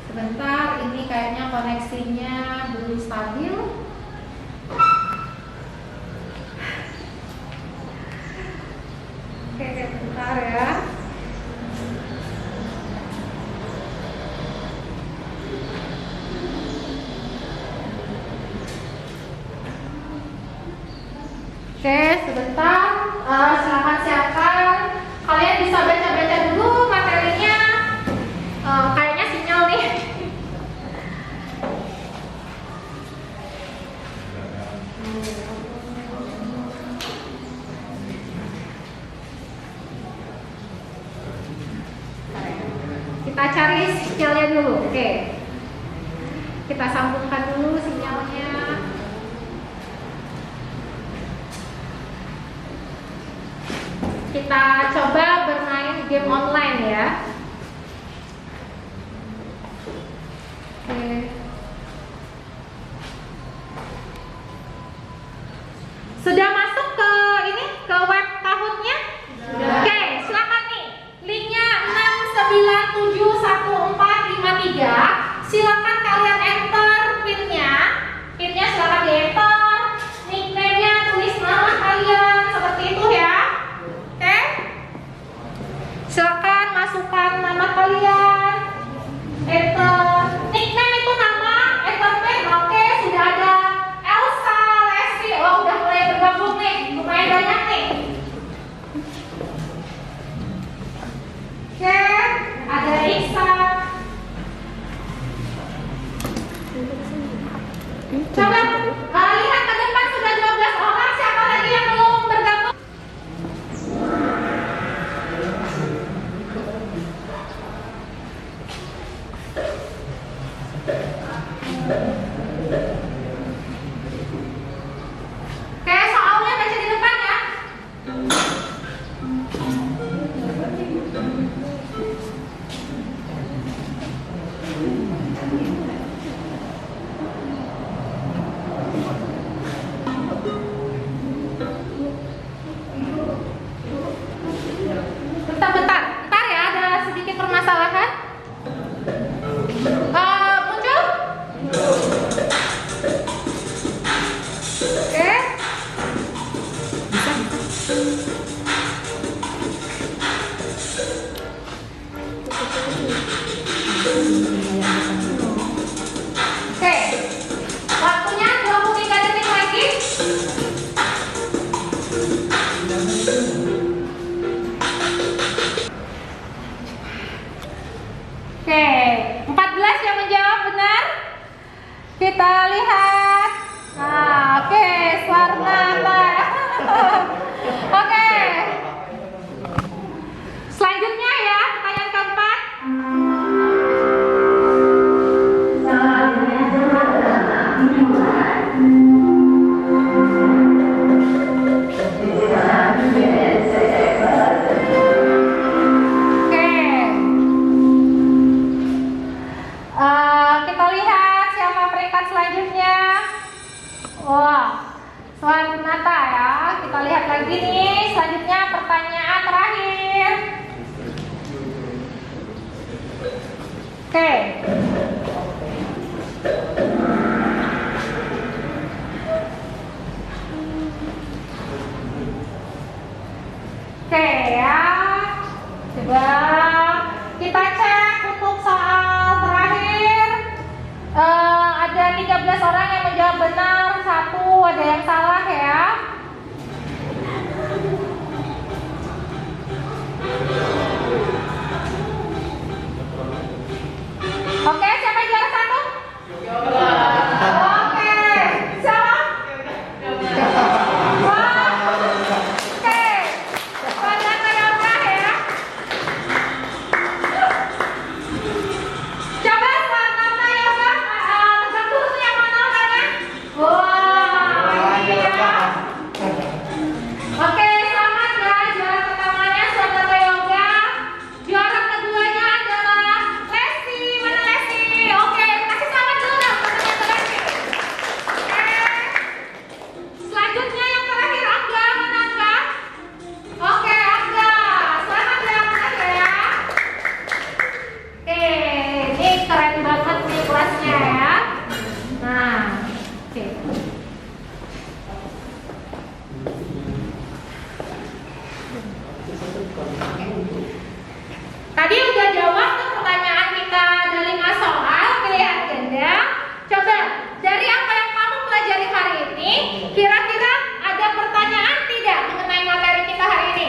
Sebentar, ini kayaknya koneksinya belum stabil. Oke, sebentar ya. Oke, sebentar, silakan siapkan. Kalian bisa baca-baca dulu materinya. Kayaknya sinyal nih. Kita cari sinyalnya dulu. Oke, kita sambungkan dulu sinyalnya. Kita coba bermain game online ya. Oke. Sudah masuk ke ini, ke web Kahootnya? Oke, silakan nih. Linknya 6971453. Silakan kalian enter pinnya. Pinnya silakan di enter. Nickname-nya tulis nama kalian seperti itu ya. Oke, silakan masukkan nama kalian, enter. Nickname itu nama, enter pin. Oke, sudah ada Elsa, Lesti. Oh, udah mulai bergabung nih, lumayan banyak nih. Oke, ada Iksan. Coba lihat ke depan, sudah 12 orang. Siapa lagi yang belum bergabung? Oke, soalnya baca di depan ya. lihat. Nah, oke, Sarnata. Oke. Selanjutnya ya, pertanyaan keempat. Kita lihat siapa peringkat selanjutnya. Wah, Sarnata ya. Kita lihat lagi nih. Selanjutnya pertanyaan terakhir. Oke. Oke ya. Coba kita cek untuk soal terakhir. Ada 13 orang yang menjawab benar, 1 ada yang salah ya. Oke, siapa yang juara 1? Oke, siapa? Wah, oke. Kalian yoga ya. Coba Sarnata yoga, tegak lurus yang mana orangnya? Wah, ini ya. Oke, selamat ya. Juara pertamanya Sarnata yoga. Juara keduanya adalah Lesti. Mana Lesti? Oke, kasih selamat dulu dong teman-teman Lesti. Oke. Selanjutnya yang terakhir Angga, mana Angga? Oke, Angga. Selamat ya Angga ya. Oke, ini keren banget nih kelasnya ya. Nah, oke. Tadi udah jawab tuh pertanyaan kita ada 5 soal pilihan ganda. Coba dari apa yang kamu pelajari hari ini, kira-kira ada pertanyaan tidak mengenai materi kita hari ini?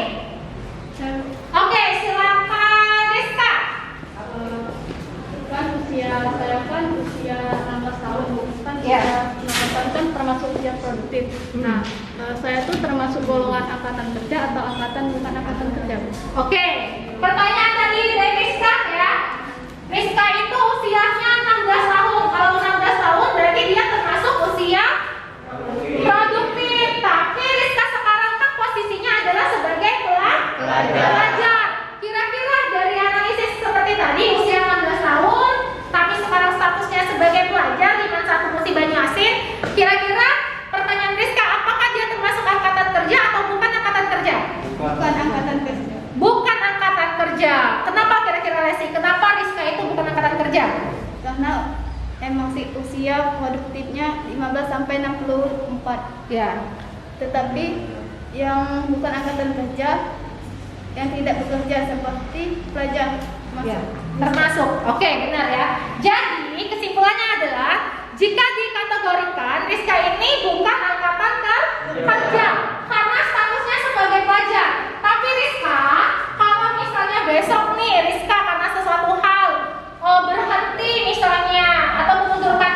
Oke, silakan Rizka. Kan usia saya kan usia 16 tahun, kan Iya. usia 16 tahun kan termasuk usia produktif. Nah, saya tuh termasuk golongan angkatan kerja atau angkatan bukan angkatan kerja? Oke, pertanyaan tadi dari Rizka ya. Rizka itu usianya 16 tahun. Kalau 16 tahun berarti dia termasuk usia produktif. Tapi Rizka sekarang kan posisinya adalah sebagai pelajar. Kira-kira dari analisis seperti tadi usia 16 tahun, tapi sekarang statusnya sebagai pelajar di satu musi Banyuasin. Kira-kira pertanyaan Rizka, apakah dia termasuk angkatan kerja atau bukan angkatan kerja? Bukan angkatan kerja. Bukan angkatan kerja. Kenapa kira-kira Lesti? Kenapa Rizka itu bukan angkatan kerja? Karena emang sih usia produktifnya 15 sampai 64. Ya. Tetapi yang bukan angkatan kerja, yang tidak bekerja seperti pelajar masuk. Ya, termasuk. Oke, benar ya. Jadi kesimpulannya adalah jika dikategorikan Rizka ini bukan angkatan kerja karena statusnya sebagai pelajar. Tapi Rizka, kalau misalnya besok nih Rizka karena sesuatu hal berhenti misalnya atau mengundurkan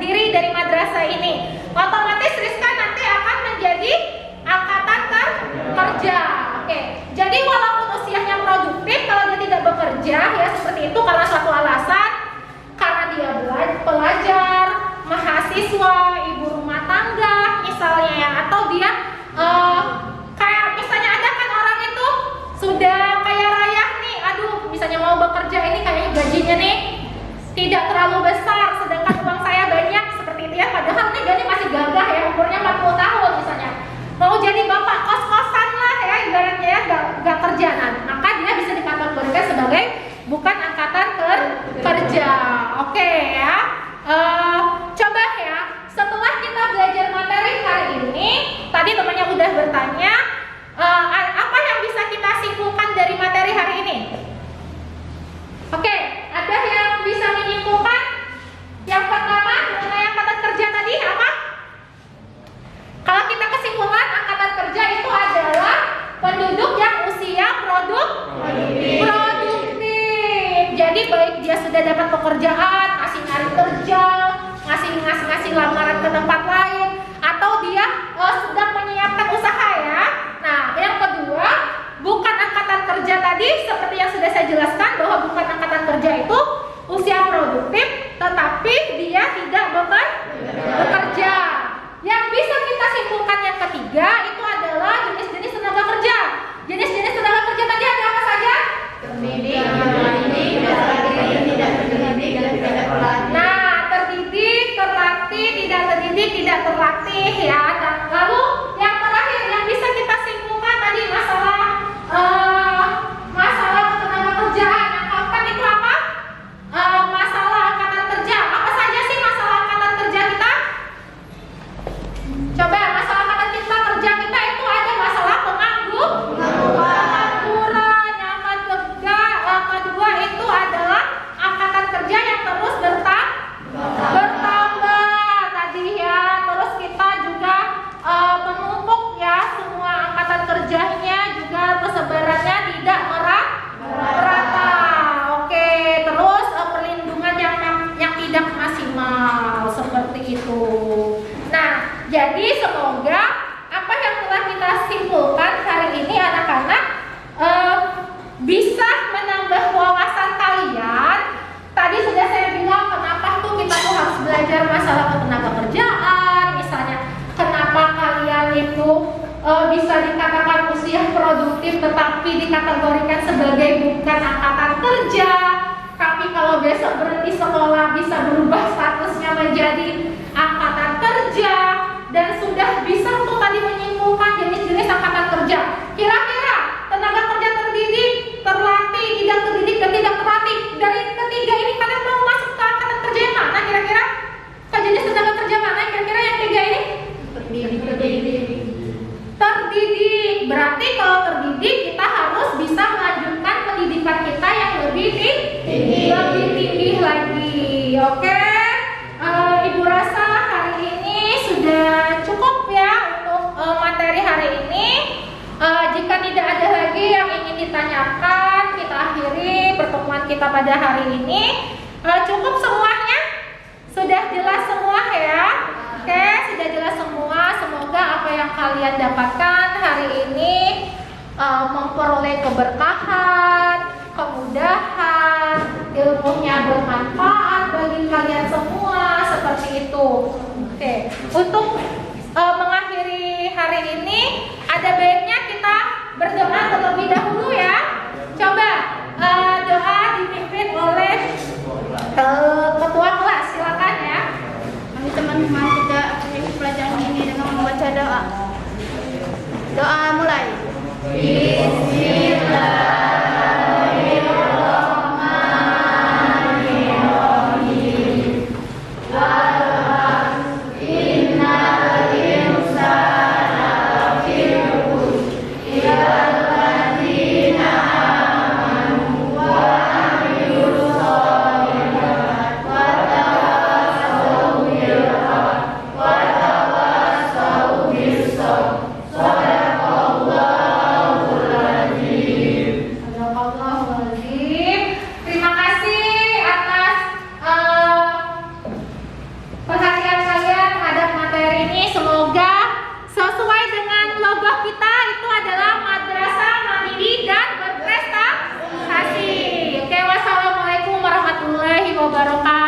diri dari madrasah ini, otomatis Rizka nanti akan menjadi angkatan kerja. Oke. Jadi walaupun usianya produktif, kalau dia tidak bekerja ya seperti itu karena suatu alasan, karena dia pelajar, mahasiswa, ibu rumah tangga misalnya ya, atau dia kayak misalnya ada kan orang itu sudah kaya raya nih, aduh misalnya mau bekerja ini kayaknya gajinya nih tidak terlalu besar, sedangkan uang saya banyak seperti itu ya, padahal nih dia masih gagah ya, umurnya 40 tahun misalnya, mau jadi bapak kos-kosan lah ya ibaratnya ya, gak kerja, maka dia bisa dikategorikan sebagai bukan angkatan kerja. Oke ya. Coba ya, setelah kita belajar materi hari ini, tadi temannya udah bertanya apa yang bisa kita simpulkan dari materi hari ini. Oke, ada yang bisa menyimpulkan? Yang terdidik tidak terlatih ya. Dan lalu yang terakhir yang bisa kita simpulkan tadi masalah masalah ketenaga kerjaan. Yang keempat itu apa? Masalah angkatan kerja. Apa saja sih masalah angkatan kerja kita? Coba masalah angkatan kerja kita itu ada masalah pengangguran, yang kedua itu adalah angkatan kerja yang terus bertambah tadi ya. Terus kita juga menumpuk ya semua angkatan kerjanya juga persebarannya tidak merata. Oke, terus perlindungan yang tidak maksimal seperti itu. Nah, jadi semoga apa yang telah kita simpulkan hari ini anak-anak bisa menambah wawasan kalian. Tadi sudah saya bilang kenapa tuh kita tuh harus belajar masalah ketenaga kerjaan. Misalnya kenapa kalian itu bisa dikatakan usia produktif tetapi dikategorikan sebagai bukan angkatan kerja. Tapi kalau besok berhenti sekolah bisa berubah statusnya menjadi angkatan kerja. Dan sudah bisa tuh tadi menyimpulkan jenis-jenis angkatan kerja. Kira-kira tenaga kerja terdidik, terlatih, tidak terdidik, dan tidak terlatih. Dari ketiga ini kalian mau masuk ke angkatan kerja yang mana kira-kira? Ke jenis tenaga kerja mana kira-kira yang tiga ini? Terdidik. Berarti kalau terdidik kita harus bisa melanjutkan pendidikan kita yang lebih tinggi lagi. Oke? Ibu rasa hari ini sudah cukup ya untuk materi hari ini. Jika tidak ada lagi yang ingin ditanyakan, kita akhiri pertemuan kita pada hari ini. Cukup semuanya? Sudah jelas semua ya? Oke, sudah jelas semua. Semoga apa yang kalian dapatkan hari ini memperoleh keberkahan, kemudahan, ilmunya bermanfaat bagi kalian semua seperti itu. Oke, untuk mengakhiri hari ini ada baiknya kita berdoa terlebih dahulu ya. Coba doa dipimpin oleh ketua kelas, silakan ya. Mari teman-teman kita ikuti pelajaran ini dengan membaca doa. Doa mulai. Terima kasih atas perhatian kalian terhadap materi ini. Semoga sesuai dengan logo kita itu adalah madrasah mandiri dan berprestasi. Oke, wassalamualaikum warahmatullahi wabarakatuh.